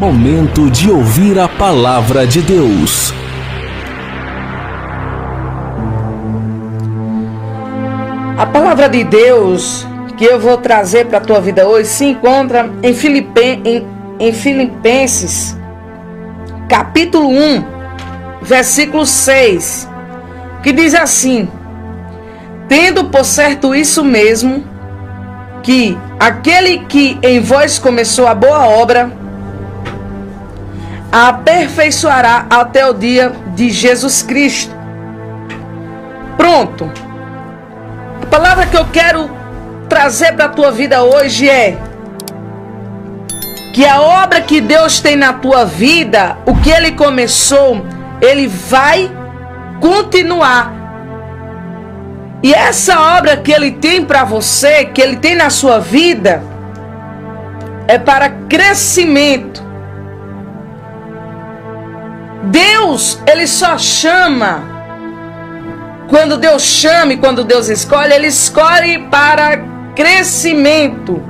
Momento de ouvir a palavra de Deus. A palavra de Deus que eu vou trazer para a tua vida hoje se encontra em Filipenses, capítulo 1, versículo 6, que diz assim: tendo por certo isso mesmo, que aquele que em vós começou a boa obra, a aperfeiçoará até o dia de Jesus Cristo. Pronto. A palavra que eu quero trazer para a tua vida hoje é que a obra que Deus tem na tua vida, o que Ele começou, Ele vai continuar. E essa obra que Ele tem para você, que Ele tem na sua vida, é para crescimento. Deus, Ele só chama. Quando Deus chama e quando Deus escolhe, Ele escolhe para crescimento.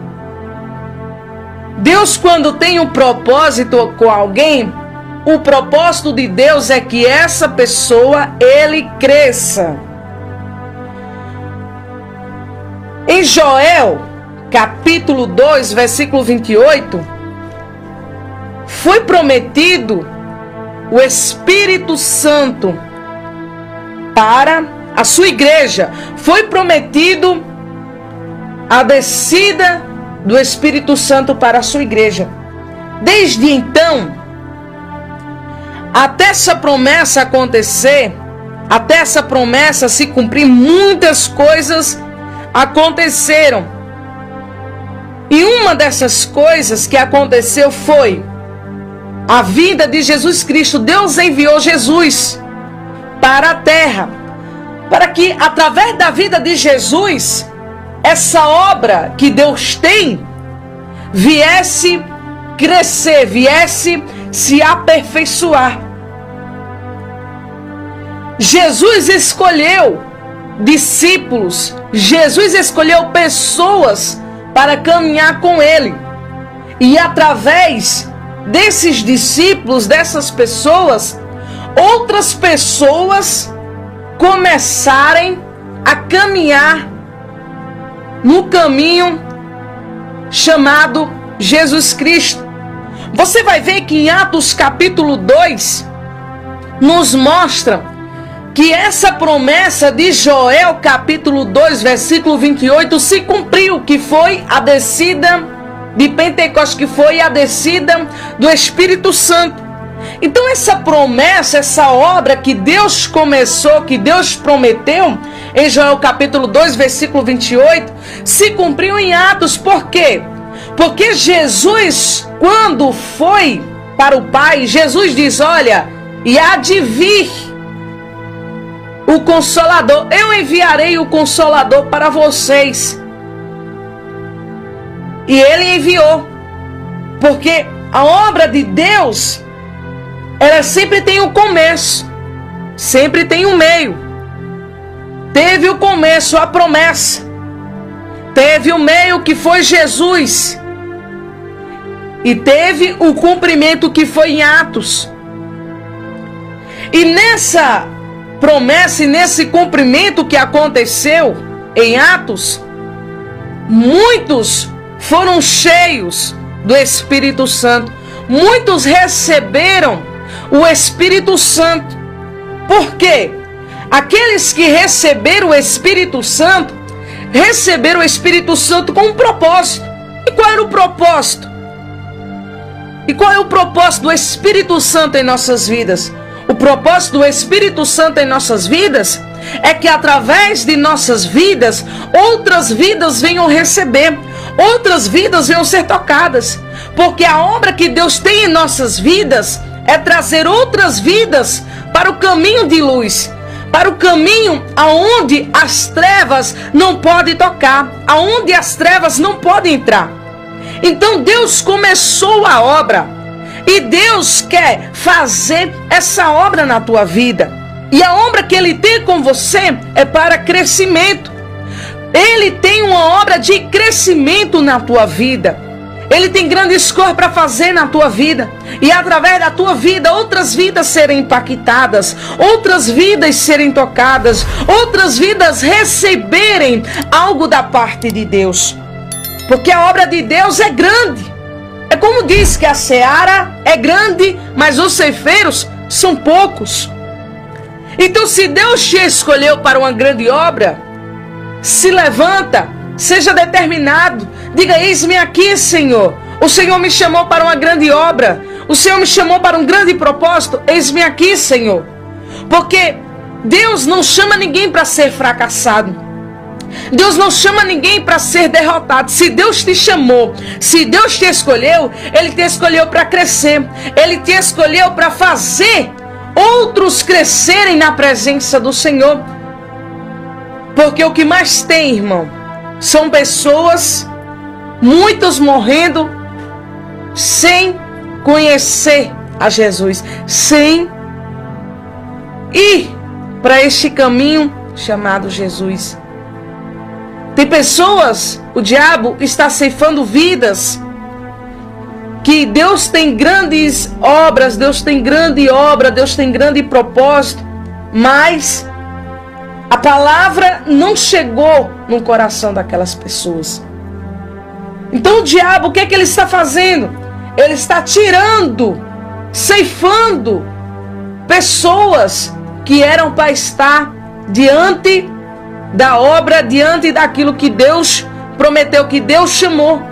Deus, quando tem um propósito com alguém, o propósito de Deus é que essa pessoa, ele cresça. Em Joel, capítulo 2, versículo 28, foi prometido o Espírito Santo para a sua igreja. Foi prometido a descida do Espírito Santo para a sua igreja. Desde então, até essa promessa acontecer, até essa promessa se cumprir, muitas coisas aconteceram. E uma dessas coisas que aconteceu foi a vinda de Jesus Cristo. Deus enviou Jesus para a terra, para que através da vida de Jesus, essa obra que Deus tem viesse crescer, viesse se aperfeiçoar. Jesus escolheu discípulos, Jesus escolheu pessoas para caminhar com Ele. E através desses discípulos, dessas pessoas, outras pessoas começarem a caminhar no caminho chamado Jesus Cristo. Você vai ver que em Atos capítulo 2 nos mostra que essa promessa de Joel capítulo 2 versículo 28 se cumpriu, que foi a descida de Pentecostes, que foi a descida do Espírito Santo. Então essa promessa, essa obra que Deus começou, que Deus prometeu em Joel capítulo 2 versículo 28, se cumpriu em Atos. Por quê? Porque Jesus, quando foi para o Pai, Jesus diz: olha, e há de vir o Consolador, eu enviarei o Consolador para vocês. E Ele enviou, porque a obra de Deus, ela sempre tem um começo, sempre tem um meio. Teve o começo, a promessa. Teve o meio, que foi Jesus. E teve o cumprimento, que foi em Atos. E nessa promessa e nesse cumprimento que aconteceu em Atos, muitos foram cheios do Espírito Santo. Muitos receberam o Espírito Santo. Por quê? Aqueles que receberam o Espírito Santo, receberam o Espírito Santo com um propósito. E qual era o propósito? E qual é o propósito do Espírito Santo em nossas vidas? O propósito do Espírito Santo em nossas vidas é que através de nossas vidas, outras vidas venham receber, outras vidas venham ser tocadas. Porque a obra que Deus tem em nossas vidas é trazer outras vidas para o caminho de luz, para o caminho aonde as trevas não podem tocar, aonde as trevas não podem entrar. Então Deus começou a obra e Deus quer fazer essa obra na tua vida. E a obra que Ele tem com você é para crescimento. Ele tem uma obra de crescimento na tua vida. Ele tem grandes coisas para fazer na tua vida. E através da tua vida, outras vidas serem impactadas, outras vidas serem tocadas, outras vidas receberem algo da parte de Deus. Porque a obra de Deus é grande. É como diz que a seara é grande, mas os ceifeiros são poucos. Então, se Deus te escolheu para uma grande obra, se levanta, seja determinado, diga: eis-me aqui, Senhor. O Senhor me chamou para uma grande obra, o Senhor me chamou para um grande propósito. Eis-me aqui, Senhor. Porque Deus não chama ninguém para ser fracassado. Deus não chama ninguém para ser derrotado. Se Deus te chamou, se Deus te escolheu, Ele te escolheu para crescer. Ele te escolheu para fazer outros crescerem na presença do Senhor. Porque o que mais tem, irmão, são pessoas, muitos morrendo, sem conhecer a Jesus, sem ir para este caminho chamado Jesus. Tem pessoas, o diabo está ceifando vidas, que Deus tem grandes obras, Deus tem grande obra, Deus tem grande propósito, mas a palavra não chegou no coração daquelas pessoas. Então o diabo, o que é que ele está fazendo? Ele está tirando, ceifando pessoas que eram para estar diante da obra, diante daquilo que Deus prometeu, que Deus chamou.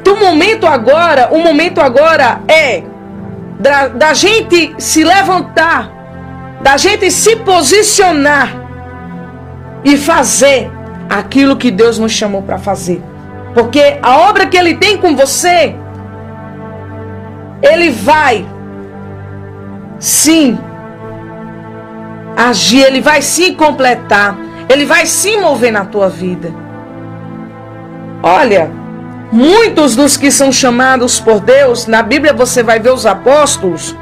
Então o momento agora é da gente se levantar, da gente se posicionar e fazer aquilo que Deus nos chamou para fazer. Porque a obra que Ele tem com você, Ele vai sim agir, Ele vai sim completar, Ele vai sim mover na tua vida. Olha, muitos dos que são chamados por Deus, na Bíblia você vai ver os apóstolos,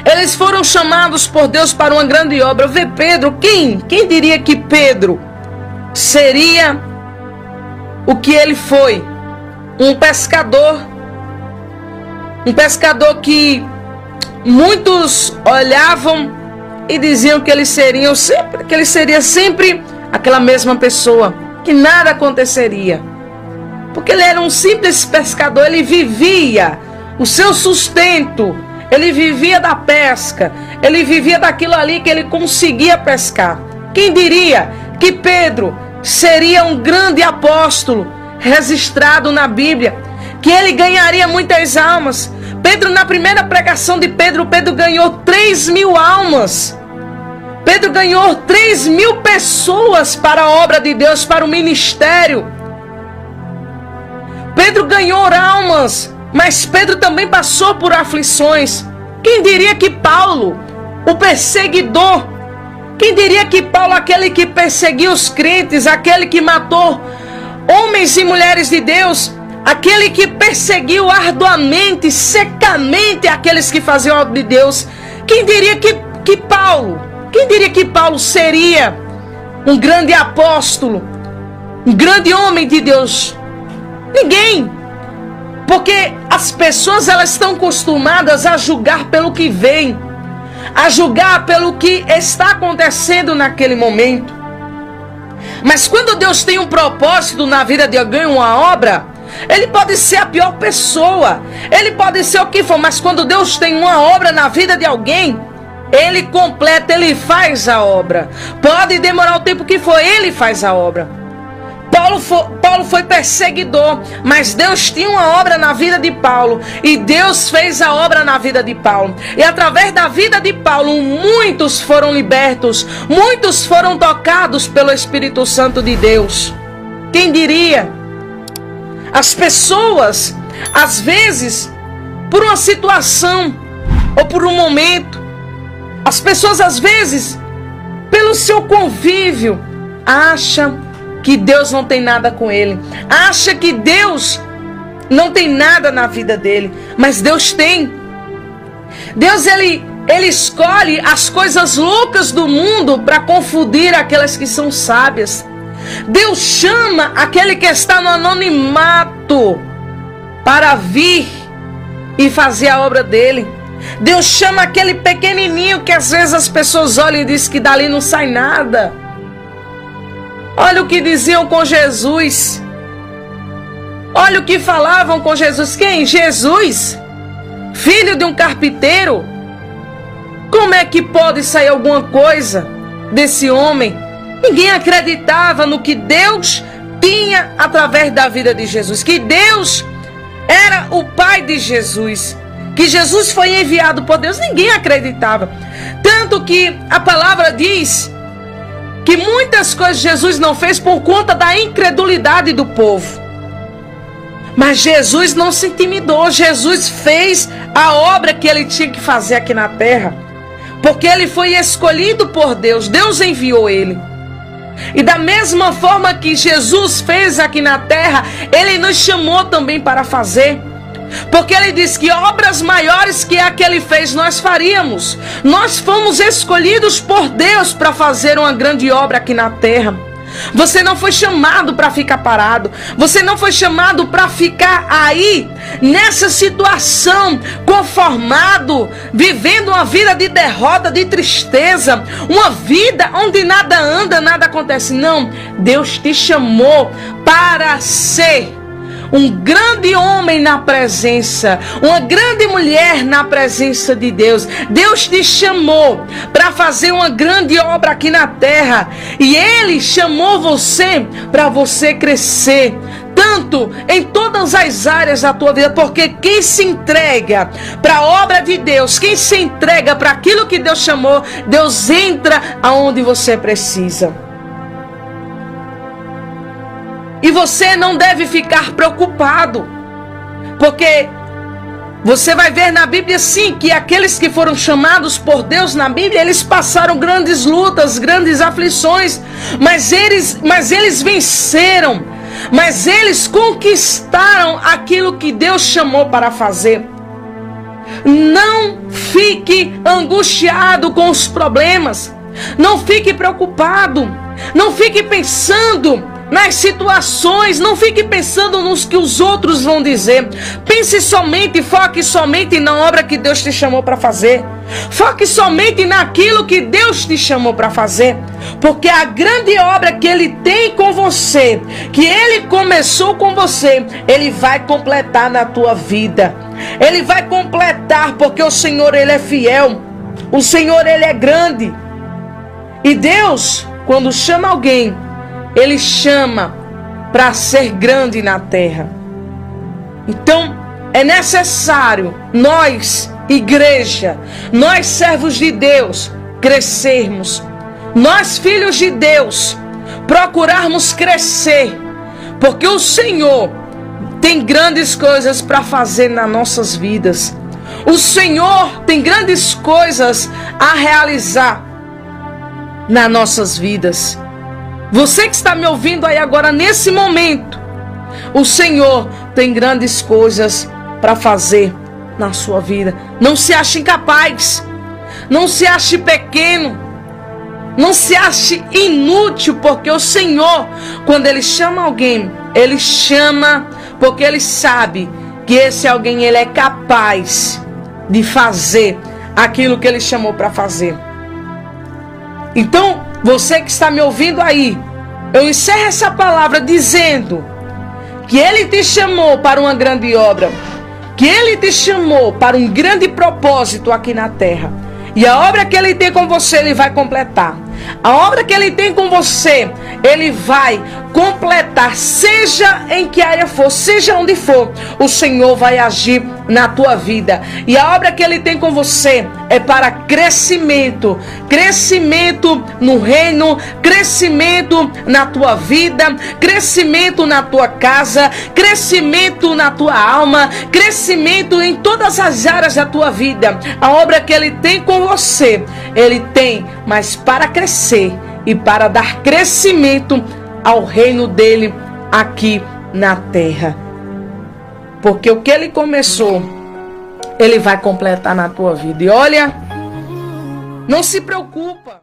eles foram chamados por Deus para uma grande obra. Vê Pedro, quem diria que Pedro seria o que ele foi? Um pescador que muitos olhavam e diziam que ele seria sempre aquela mesma pessoa, que nada aconteceria. Porque ele era um simples pescador, ele vivia o seu sustento, ele vivia da pesca, ele vivia daquilo ali que ele conseguia pescar. Quem diria que Pedro seria um grande apóstolo registrado na Bíblia, que ele ganharia muitas almas? Pedro, na primeira pregação de Pedro ganhou 3.000 almas. Pedro ganhou 3.000 pessoas para a obra de Deus, para o ministério. Pedro ganhou almas, mas Pedro também passou por aflições. Quem diria que Paulo, o perseguidor, quem diria que Paulo, aquele que perseguiu os crentes, aquele que matou homens e mulheres de Deus, aquele que perseguiu arduamente, secamente aqueles que faziam a obra de Deus, quem diria que Paulo seria um grande apóstolo, um grande homem de Deus? Ninguém. Porque as pessoas, elas estão acostumadas a julgar pelo que vem, a julgar pelo que está acontecendo naquele momento. Mas quando Deus tem um propósito na vida de alguém, uma obra, ele pode ser a pior pessoa, ele pode ser o que for, mas quando Deus tem uma obra na vida de alguém, Ele completa, Ele faz a obra. Pode demorar o tempo que for, Ele faz a obra. Paulo foi perseguidor, mas Deus tinha uma obra na vida de Paulo, e Deus fez a obra na vida de Paulo, e através da vida de Paulo muitos foram libertos, muitos foram tocados pelo Espírito Santo de Deus. Quem diria? As pessoas, às vezes, por uma situação ou por um momento, as pessoas às vezes, pelo seu convívio, acham que Deus não tem nada com ele, acha que Deus não tem nada na vida dele, mas Deus tem. Deus, ele escolhe as coisas loucas do mundo para confundir aquelas que são sábias. Deus chama aquele que está no anonimato para vir e fazer a obra dele. Deus chama aquele pequenininho que às vezes as pessoas olham e dizem que dali não sai nada. Olha o que diziam com Jesus. Olha o que falavam com Jesus. Quem? Jesus, filho de um carpinteiro. Como é que pode sair alguma coisa desse homem? Ninguém acreditava no que Deus tinha através da vida de Jesus. Que Deus era o Pai de Jesus. Que Jesus foi enviado por Deus. Ninguém acreditava. Tanto que a palavra diz que muitas coisas Jesus não fez por conta da incredulidade do povo. Mas Jesus não se intimidou. Jesus fez a obra que ele tinha que fazer aqui na terra. Porque ele foi escolhido por Deus. Deus enviou ele. E da mesma forma que Jesus fez aqui na terra, ele nos chamou também para fazer. Porque ele disse que obras maiores que a que ele fez nós faríamos. Nós fomos escolhidos por Deus para fazer uma grande obra aqui na terra. Você não foi chamado para ficar parado. Você não foi chamado para ficar aí, nessa situação, conformado, vivendo uma vida de derrota, de tristeza. Uma vida onde nada anda, nada acontece. Não, Deus te chamou para ser um grande homem na presença, uma grande mulher na presença de Deus. Deus te chamou para fazer uma grande obra aqui na terra. E Ele chamou você para você crescer, tanto em todas as áreas da tua vida. Porque quem se entrega para a obra de Deus, quem se entrega para aquilo que Deus chamou, Deus entra aonde você precisa. E você não deve ficar preocupado, porque você vai ver na Bíblia sim que aqueles que foram chamados por Deus na Bíblia, eles passaram grandes lutas, grandes aflições, mas eles venceram, mas eles conquistaram aquilo que Deus chamou para fazer. Não fique angustiado com os problemas, não fique preocupado, não fique pensando nas situações, não fique pensando nos que os outros vão dizer. Pense somente, foque somente na obra que Deus te chamou para fazer. Foque somente naquilo que Deus te chamou para fazer. Porque a grande obra que Ele tem com você, que Ele começou com você, Ele vai completar na tua vida. Ele vai completar, porque o Senhor, Ele é fiel. O Senhor, Ele é grande. E Deus, quando chama alguém, Ele chama para ser grande na terra. Então, é necessário nós, igreja, nós servos de Deus, crescermos. Nós, filhos de Deus, procurarmos crescer. Porque o Senhor tem grandes coisas para fazer nas nossas vidas. O Senhor tem grandes coisas a realizar nas nossas vidas. Você que está me ouvindo aí agora, nesse momento, o Senhor tem grandes coisas para fazer na sua vida. Não se ache incapaz, não se ache pequeno, não se ache inútil, porque o Senhor, quando Ele chama alguém, Ele chama porque Ele sabe que esse alguém, ele é capaz de fazer aquilo que Ele chamou para fazer. Então, você que está me ouvindo aí, eu encerro essa palavra dizendo que Ele te chamou para uma grande obra, que Ele te chamou para um grande propósito aqui na terra. E a obra que Ele tem com você, Ele vai completar. A obra que Ele tem com você, Ele vai completar. Seja em que área for, seja onde for, o Senhor vai agir na tua vida. E a obra que Ele tem com você é para crescimento. Crescimento no reino, crescimento na tua vida, crescimento na tua casa, crescimento na tua alma, crescimento em todas as áreas da tua vida. A obra que Ele tem com você, Ele tem, mas para crescer e para dar crescimento ao reino dele aqui na terra. Porque o que Ele começou, Ele vai completar na tua vida. E olha, não se preocupa.